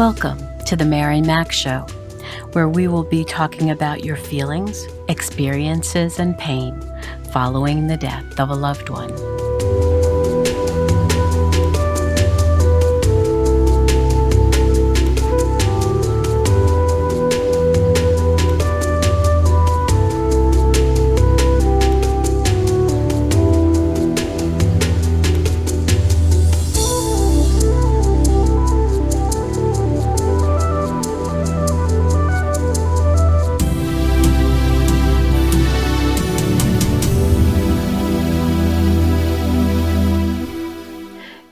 Welcome to the Mary Mac Show, where we will be talking about your feelings, experiences, and pain following the death of a loved one.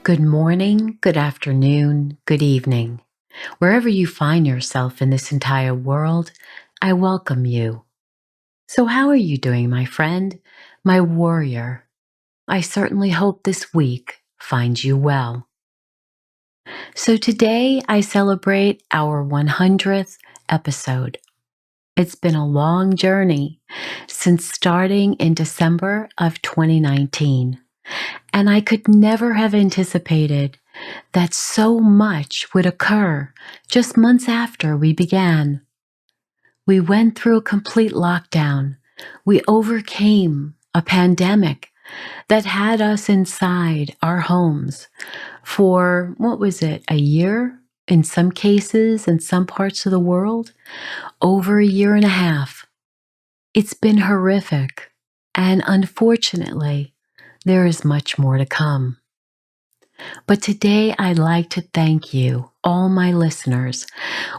Good morning, good afternoon, good evening. Wherever you find yourself in this entire world, I welcome you. So how are you doing, my friend, my warrior? I certainly hope this week finds you well. So today I celebrate our 100th episode. It's been a long journey since starting in December of 2019. And I could never have anticipated that so much would occur just months after we began. We went through a complete lockdown. We overcame a pandemic that had us inside our homes for, a year? In some cases, in some parts of the world, over a year and a half. It's been horrific, and unfortunately, there is much more to come. But today I'd like to thank you, all my listeners.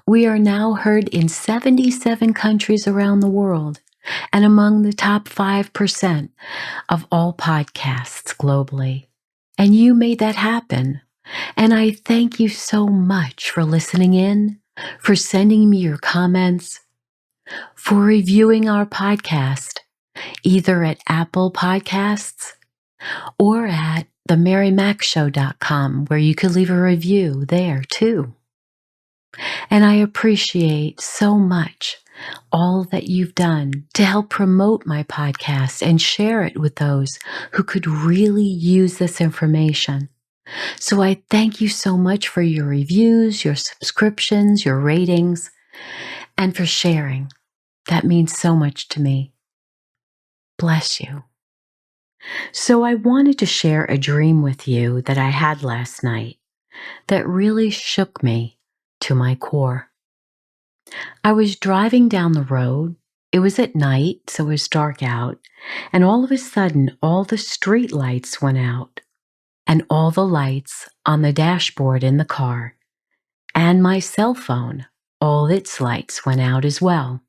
We are now heard in 77 countries around the world and among the top 5% of all podcasts globally. And you made that happen. And I thank you so much for listening in, for sending me your comments, for reviewing our podcast, either at Apple Podcasts or at themarymacshow.com, where you could leave a review there too. And I appreciate so much all that you've done to help promote my podcast and share it with those who could really use this information. So I thank you so much for your reviews, your subscriptions, your ratings, and for sharing. That means so much to me. Bless you. So I wanted to share a dream with you that I had last night that really shook me to my core. I was driving down the road. It was at night, so it was dark out, and all of a sudden, all the street lights went out, and all the lights on the dashboard in the car, and my cell phone, all its lights went out as well.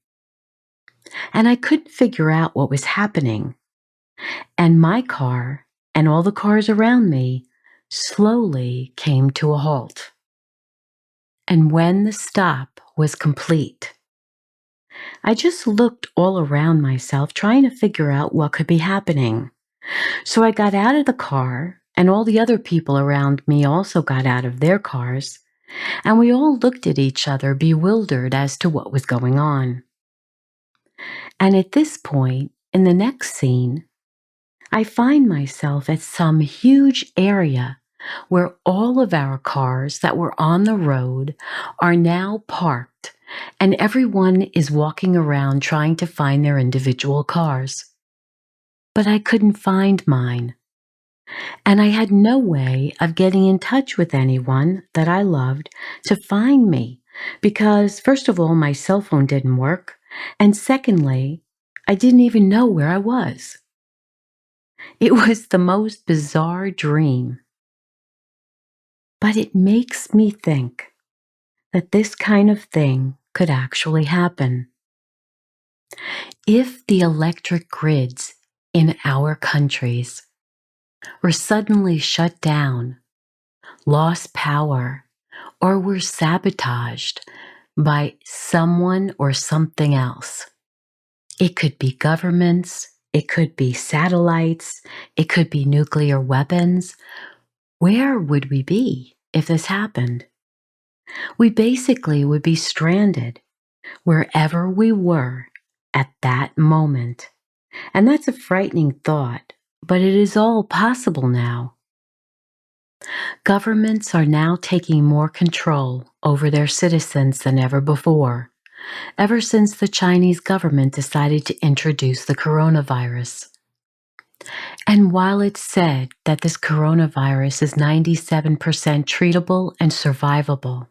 And I couldn't figure out what was happening. And my car and all the cars around me slowly came to a halt. And when the stop was complete, I just looked all around myself trying to figure out what could be happening. So I got out of the car, and all the other people around me also got out of their cars, and we all looked at each other bewildered as to what was going on. And at this point, in the next scene, I find myself at some huge area where all of our cars that were on the road are now parked, and everyone is walking around trying to find their individual cars. But I couldn't find mine, and I had no way of getting in touch with anyone that I loved to find me because, first of all, my cell phone didn't work, and secondly, I didn't even know where I was. It was the most bizarre dream. But it makes me think that this kind of thing could actually happen. If the electric grids in our countries were suddenly shut down, lost power, or were sabotaged by someone or something else, it could be governments, it could be satellites, it could be nuclear weapons. Where would we be if this happened? We basically would be stranded wherever we were at that moment. And that's a frightening thought, but it is all possible now. Governments are now taking more control over their citizens than ever before, ever since the Chinese government decided to introduce the coronavirus. And while it's said that this coronavirus is 97% treatable and survivable,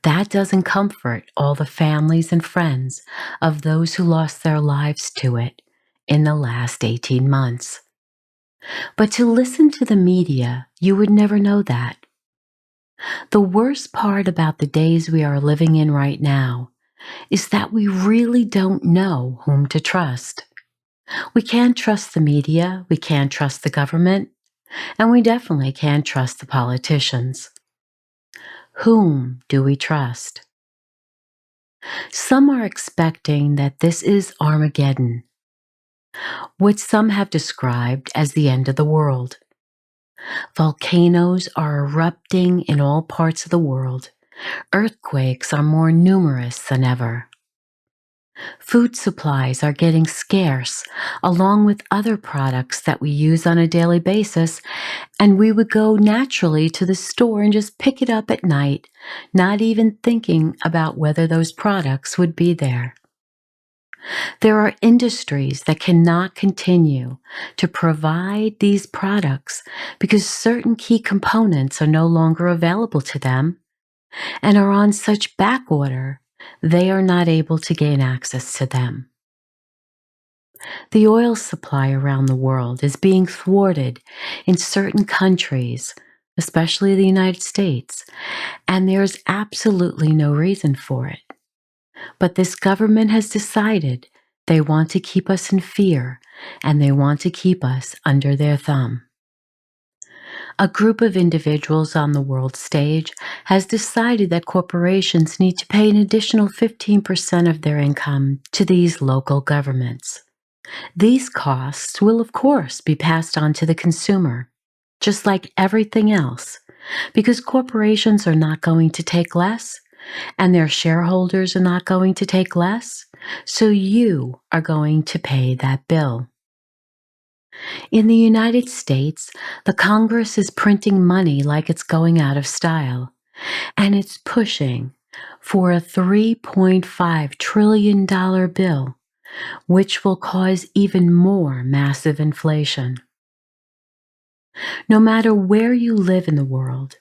that doesn't comfort all the families and friends of those who lost their lives to it in the last 18 months. But to listen to the media, you would never know that. The worst part about the days we are living in right now is that we really don't know whom to trust. We can't trust the media, we can't trust the government, and we definitely can't trust the politicians. Whom do we trust? Some are expecting that this is Armageddon, which some have described as the end of the world. Volcanoes are erupting in all parts of the world. Earthquakes are more numerous than ever. Food supplies are getting scarce, along with other products that we use on a daily basis, and we would go naturally to the store and just pick it up at night, not even thinking about whether those products would be there. There are industries that cannot continue to provide these products because certain key components are no longer available to them and are on such back order they are not able to gain access to them. The oil supply around the world is being thwarted in certain countries, especially the United States, and there's absolutely no reason for it. But this government has decided they want to keep us in fear and they want to keep us under their thumb. A group of individuals on the world stage has decided that corporations need to pay an additional 15% of their income to these local governments. These costs will, of course, be passed on to the consumer, just like everything else, because corporations are not going to take less, and their shareholders are not going to take less, so you are going to pay that bill. In the United States, the Congress is printing money like it's going out of style, and it's pushing for a $3.5 trillion bill, which will cause even more massive inflation. No matter where you live in the world,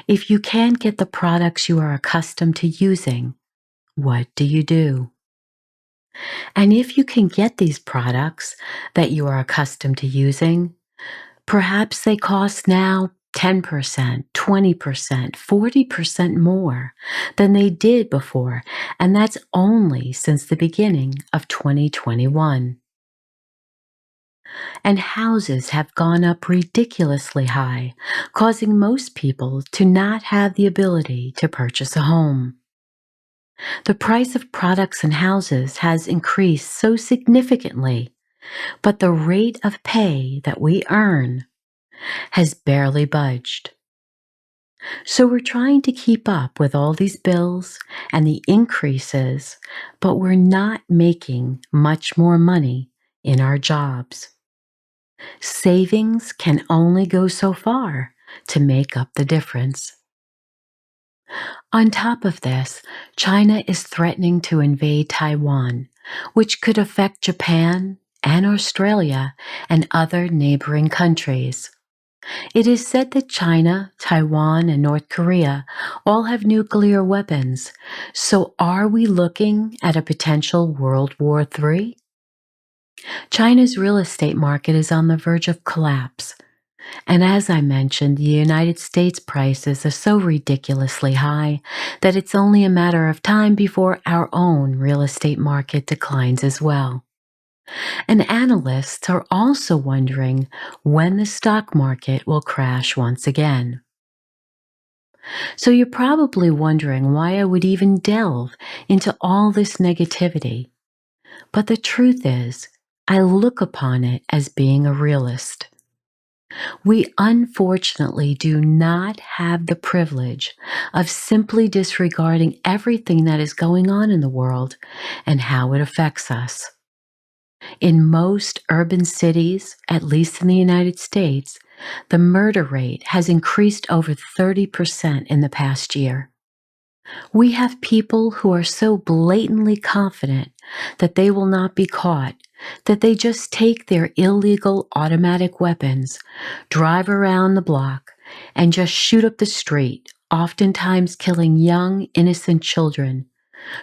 if you can't get the products you are accustomed to using, what do? And if you can get these products that you are accustomed to using, perhaps they cost now 10%, 20%, 40% more than they did before, and that's only since the beginning of 2021. And houses have gone up ridiculously high, causing most people to not have the ability to purchase a home. The price of products and houses has increased so significantly, but the rate of pay that we earn has barely budged. So we're trying to keep up with all these bills and the increases, but we're not making much more money in our jobs. Savings can only go so far to make up the difference. On top of this, China is threatening to invade Taiwan, which could affect Japan and Australia and other neighboring countries. It is said that China, Taiwan, and North Korea all have nuclear weapons. So are we looking at a potential World War III? China's real estate market is on the verge of collapse. And as I mentioned, the United States prices are so ridiculously high that it's only a matter of time before our own real estate market declines as well. And analysts are also wondering when the stock market will crash once again. So you're probably wondering why I would even delve into all this negativity. But the truth is, I look upon it as being a realist. We unfortunately do not have the privilege of simply disregarding everything that is going on in the world and how it affects us. In most urban cities, at least in the United States, the murder rate has increased over 30% in the past year. We have people who are so blatantly confident that they will not be caught that they just take their illegal automatic weapons, drive around the block, and just shoot up the street, oftentimes killing young, innocent children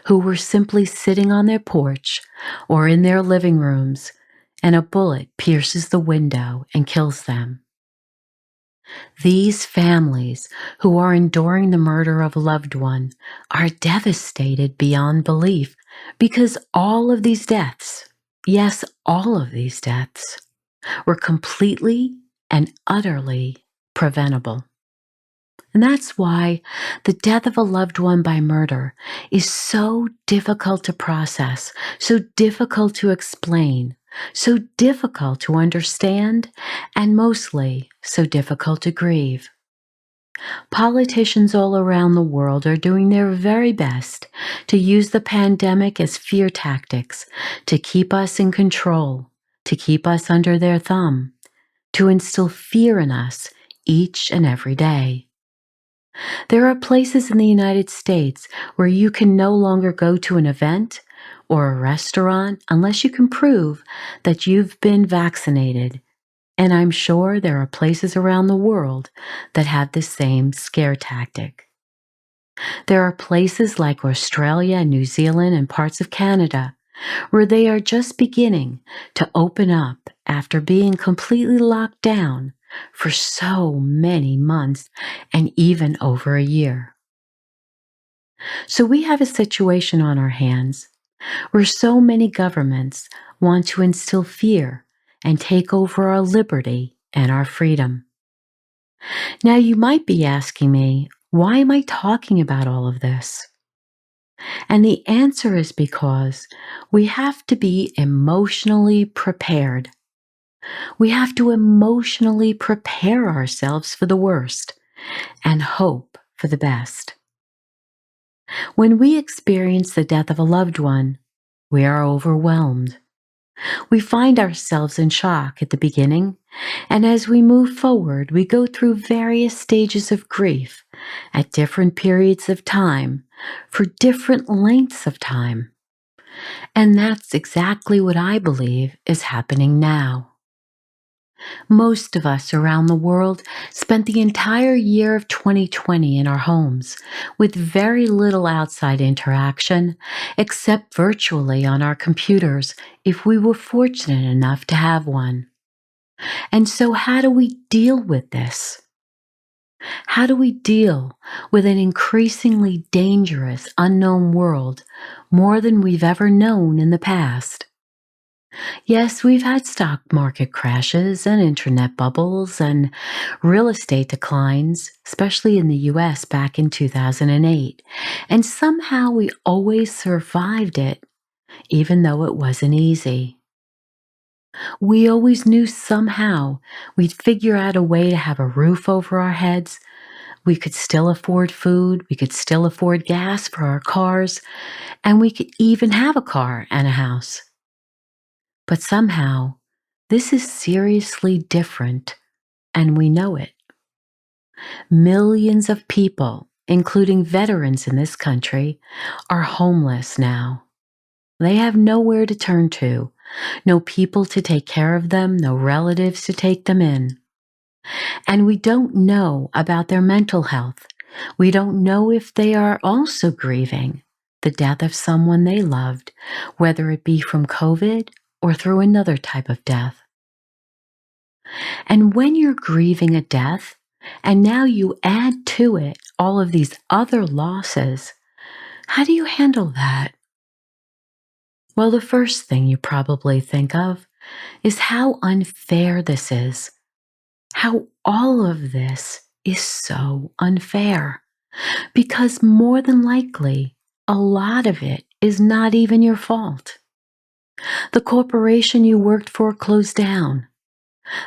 who were simply sitting on their porch or in their living rooms, and a bullet pierces the window and kills them. These families who are enduring the murder of a loved one are devastated beyond belief because all of these deaths, yes, all of these deaths, were completely and utterly preventable. And that's why the death of a loved one by murder is so difficult to process, so difficult to explain, so difficult to understand, and mostly so difficult to grieve. Politicians all around the world are doing their very best to use the pandemic as fear tactics to keep us in control, to keep us under their thumb, to instill fear in us each and every day. There are places in the United States where you can no longer go to an event or a restaurant unless you can prove that you've been vaccinated. And I'm sure there are places around the world that have the same scare tactic. There are places like Australia and New Zealand and parts of Canada where they are just beginning to open up after being completely locked down for so many months and even over a year. So we have a situation on our hands where so many governments want to instill fear and take over our liberty and our freedom. Now, you might be asking me, why am I talking about all of this? And the answer is because we have to be emotionally prepared. We have to emotionally prepare ourselves for the worst and hope for the best. When we experience the death of a loved one, we are overwhelmed. We find ourselves in shock at the beginning, and as we move forward, we go through various stages of grief at different periods of time for different lengths of time. And that's exactly what I believe is happening now. Most of us around the world spent the entire year of 2020 in our homes with very little outside interaction except virtually on our computers if we were fortunate enough to have one. And so how do we deal with this? How do we deal with an increasingly dangerous, unknown world more than we've ever known in the past? Yes, we've had stock market crashes and internet bubbles and real estate declines, especially in the US back in 2008. And somehow we always survived it, even though it wasn't easy. We always knew somehow we'd figure out a way to have a roof over our heads. We could still afford food, we could still afford gas for our cars, and we could even have a car and a house. But somehow, this is seriously different, and we know it. Millions of people, including veterans in this country, are homeless now. They have nowhere to turn to, no people to take care of them, no relatives to take them in. And we don't know about their mental health. We don't know if they are also grieving the death of someone they loved, whether it be from COVID or through another type of death. And when you're grieving a death, and now you add to it all of these other losses, how do you handle that? Well, the first thing you probably think of is how unfair this is. How all of this is so unfair. Because more than likely, a lot of it is not even your fault. The corporation you worked for closed down.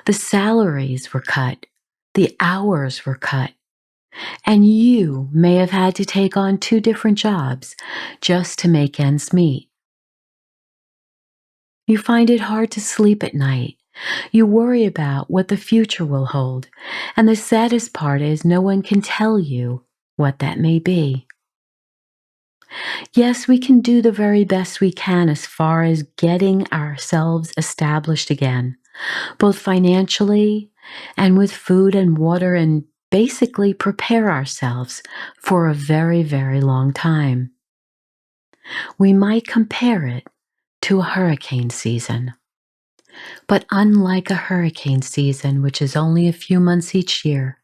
The salaries were cut. The hours were cut. And you may have had to take on 2 different jobs just to make ends meet. You find it hard to sleep at night. You worry about what the future will hold. And the saddest part is no one can tell you what that may be. Yes, we can do the very best we can as far as getting ourselves established again, both financially and with food and water, and basically prepare ourselves for a very, very long time. We might compare it to a hurricane season. But unlike a hurricane season, which is only a few months each year,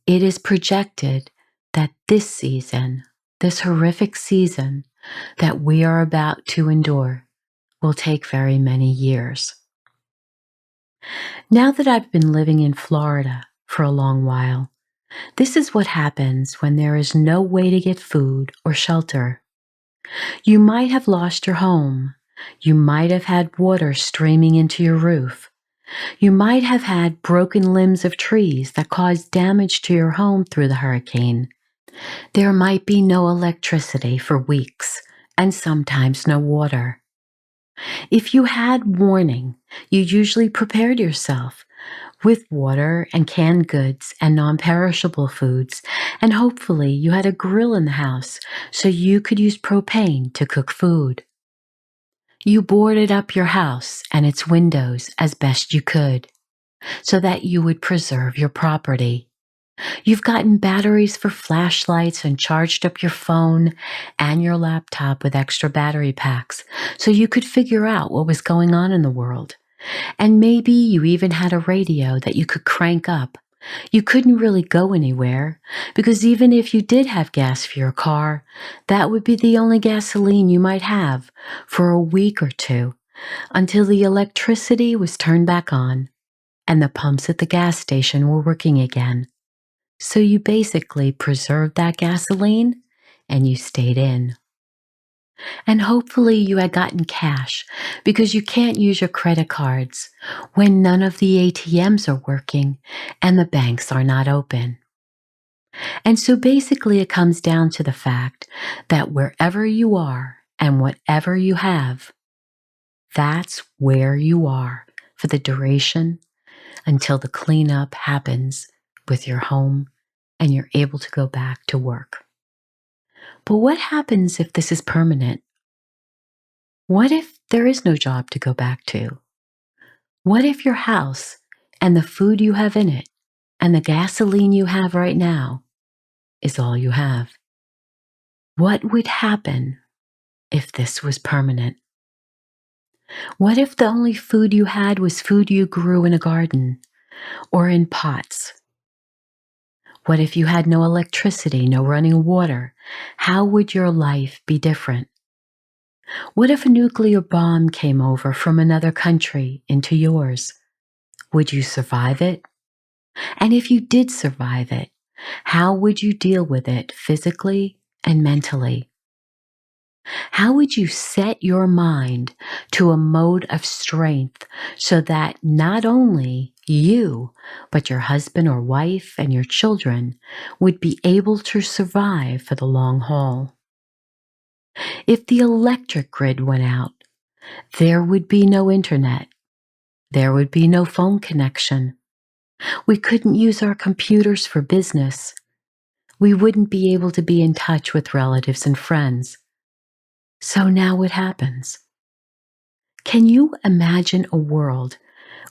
it is projected that this season, this horrific season that we are about to endure, will take very many years. Now that I've been living in Florida for a long while, this is what happens when there is no way to get food or shelter. You might have lost your home. You might have had water streaming into your roof. You might have had broken limbs of trees that caused damage to your home through the hurricane. There might be no electricity for weeks, and sometimes no water. If you had warning, you usually prepared yourself with water and canned goods and non-perishable foods, and hopefully you had a grill in the house so you could use propane to cook food. You boarded up your house and its windows as best you could so that you would preserve your property. You've gotten batteries for flashlights and charged up your phone and your laptop with extra battery packs so you could figure out what was going on in the world. And maybe you even had a radio that you could crank up. You couldn't really go anywhere because even if you did have gas for your car, that would be the only gasoline you might have for a week or two until the electricity was turned back on and the pumps at the gas station were working again. So you basically preserved that gasoline and you stayed in. And hopefully you had gotten cash because you can't use your credit cards when none of the ATMs are working and the banks are not open. And so basically it comes down to the fact that wherever you are and whatever you have, that's where you are for the duration until the cleanup happens with your home and you're able to go back to work. But what happens if this is permanent? What if there is no job to go back to? What if your house and the food you have in it and the gasoline you have right now is all you have? What would happen if this was permanent? What if the only food you had was food you grew in a garden or in pots? What if you had no electricity, no running water? How would your life be different? What if a nuclear bomb came over from another country into yours? Would you survive it? And if you did survive it, how would you deal with it physically and mentally? How would you set your mind to a mode of strength so that not only you, but your husband or wife and your children would be able to survive for the long haul? If the electric grid went out, there would be no internet. There would be no phone connection. We couldn't use our computers for business. We wouldn't be able to be in touch with relatives and friends. So now what happens? Can you imagine a world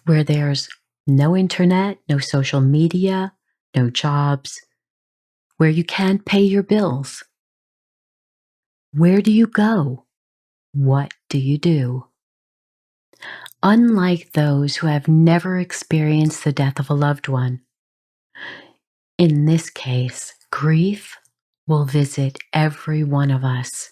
where there's no internet, no social media, no jobs, where you can't pay your bills? Where do you go? What do you do? Unlike those who have never experienced the death of a loved one, in this case, grief will visit every one of us.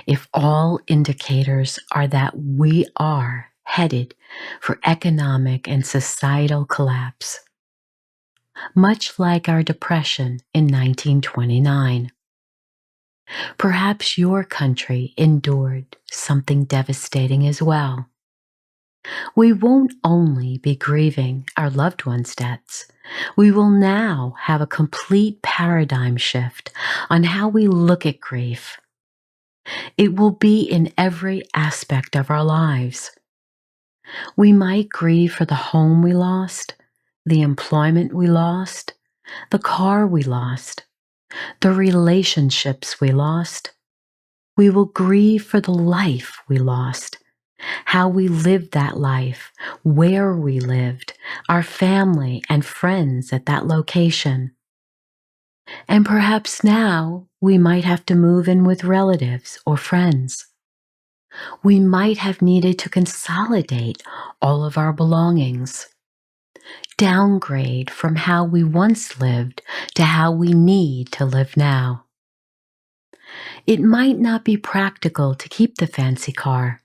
If all indicators are that we are headed for economic and societal collapse, much like our depression in 1929. Perhaps your country endured something devastating as well. We won't only be grieving our loved ones' deaths, we will now have a complete paradigm shift on how we look at grief. It will be in every aspect of our lives. We might grieve for the home we lost, the employment we lost, the car we lost, the relationships we lost. We will grieve for the life we lost, how we lived that life, where we lived, our family and friends at that location. And perhaps now we might have to move in with relatives or friends. We might have needed to consolidate all of our belongings, downgrade from how we once lived to how we need to live now. It might not be practical to keep the fancy car,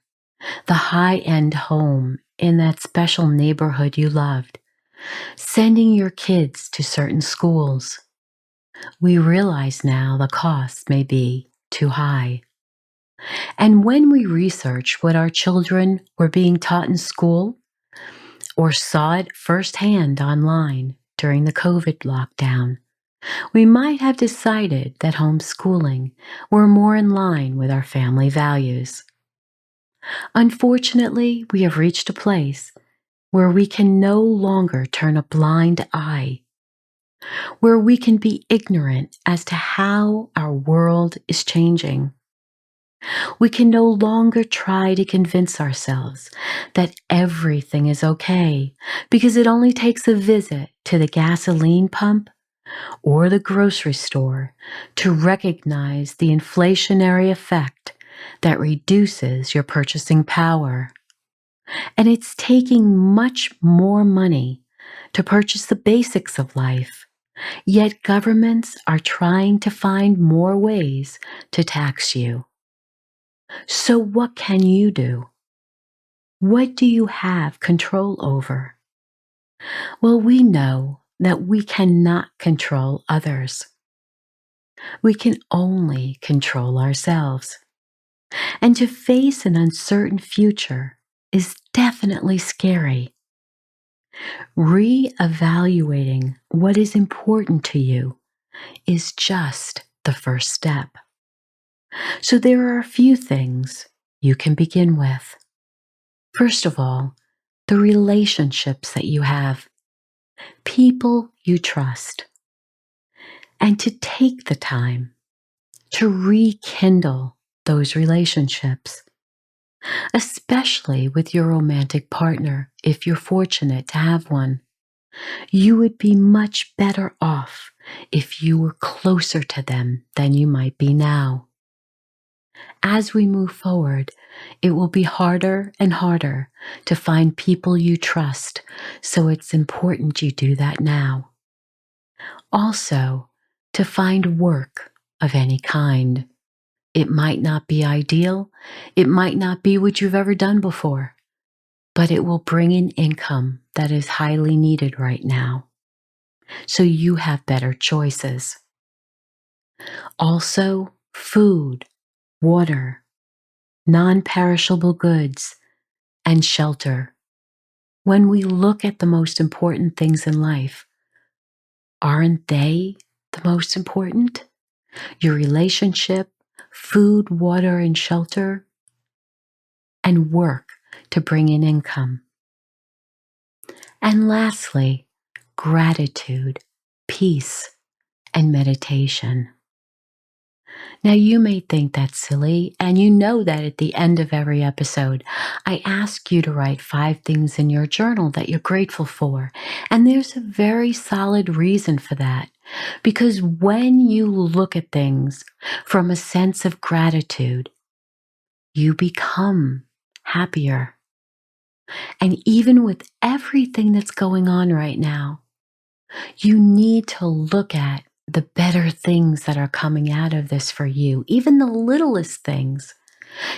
the high-end home in that special neighborhood you loved, sending your kids to certain schools. We realize now the cost may be too high. And when we research what our children were being taught in school or saw it firsthand online during the COVID lockdown, we might have decided that homeschooling were more in line with our family values. Unfortunately, we have reached a place where we can no longer turn a blind eye, where we can be ignorant as to how our world is changing. We can no longer try to convince ourselves that everything is okay because it only takes a visit to the gasoline pump or the grocery store to recognize the inflationary effect that reduces your purchasing power. And it's taking much more money to purchase the basics of life, yet governments are trying to find more ways to tax you. So what can you do? What do you have control over? Well, we know that we cannot control others. We can only control ourselves. And to face an uncertain future is definitely scary. Reevaluating what is important to you is just the first step. So there are a few things you can begin with. First of all, the relationships that you have, people you trust, and to take the time to rekindle those relationships, especially with your romantic partner if you're fortunate to have one. You would be much better off if you were closer to them than you might be now. As we move forward, it will be harder and harder to find people you trust, so it's important you do that now. Also, to find work of any kind. It might not be ideal, it might not be what you've ever done before, but it will bring in income that is highly needed right now. So you have better choices. Also, food, water, non-perishable goods, and shelter. When we look at the most important things in life, aren't they the most important? Your relationship, food, water, and shelter, and work to bring in income. And lastly, gratitude, peace, and meditation. Now, you may think that's silly, and you know that at the end of every episode, I ask you to write 5 things in your journal that you're grateful for. And there's a very solid reason for that. Because when you look at things from a sense of gratitude, you become happier. And even with everything that's going on right now, you need to look at the better things that are coming out of this for you, even the littlest things.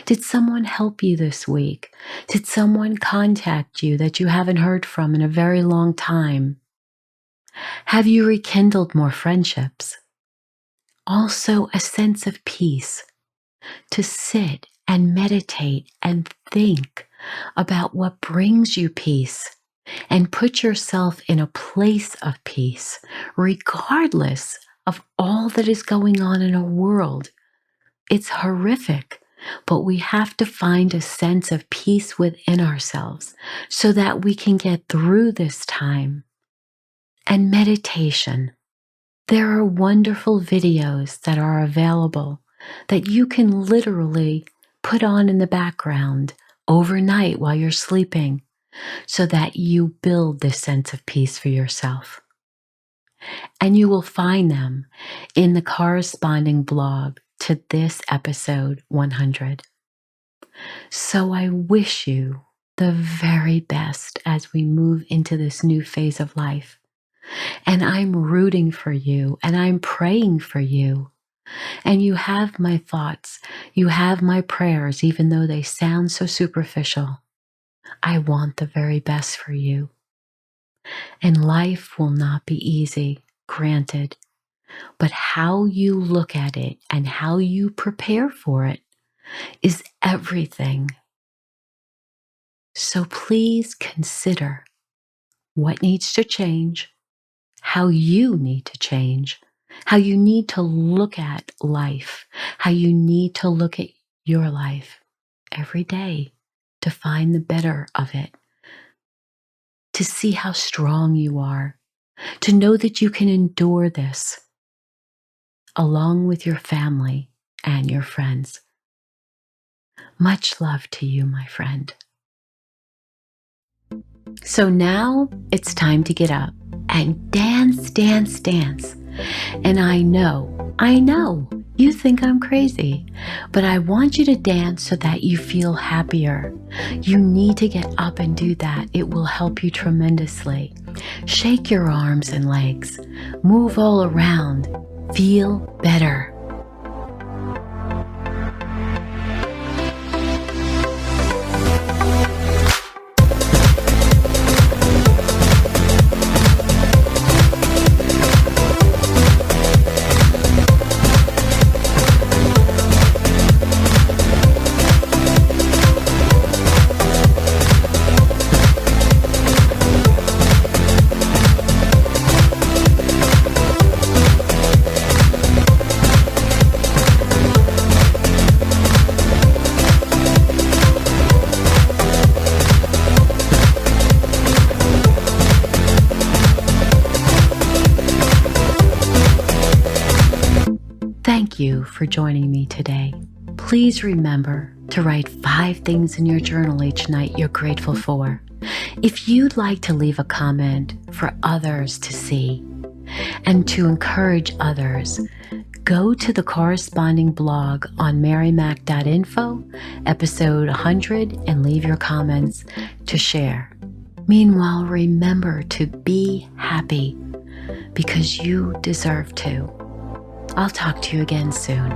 Did someone help you this week? Did someone contact you that you haven't heard from in a very long time? Have you rekindled more friendships? Also, a sense of peace to sit and meditate and think about what brings you peace and put yourself in a place of peace, regardless of all that is going on in our world. It's horrific, but we have to find a sense of peace within ourselves so that we can get through this time. And meditation. There are wonderful videos that are available that you can literally put on in the background overnight while you're sleeping so that you build this sense of peace for yourself. And you will find them in the corresponding blog to this episode 100. So I wish you the very best as we move into this new phase of life. And I'm rooting for you and I'm praying for you. And you have my thoughts, you have my prayers, even though they sound so superficial. I want the very best for you. And life will not be easy, granted, but how you look at it and how you prepare for it is everything. So please consider what needs to change, how you need to change, how you need to look at life, how you need to look at your life every day to find the better of it, to see how strong you are, to know that you can endure this along with your family and your friends. Much love to you, my friend. So now it's time to get up and dance, dance, dance. And I know, you think I'm crazy, but I want you to dance so that you feel happier. You need to get up and do that. It will help you tremendously. Shake your arms and legs. Move all around. Feel better. Thank you for joining me today. Please remember to write 5 things in your journal each night you're grateful for. If you'd like to leave a comment for others to see and to encourage others, go to the corresponding blog on marymac.info, episode 100, and leave your comments to share. Meanwhile, remember to be happy because you deserve to. I'll talk to you again soon.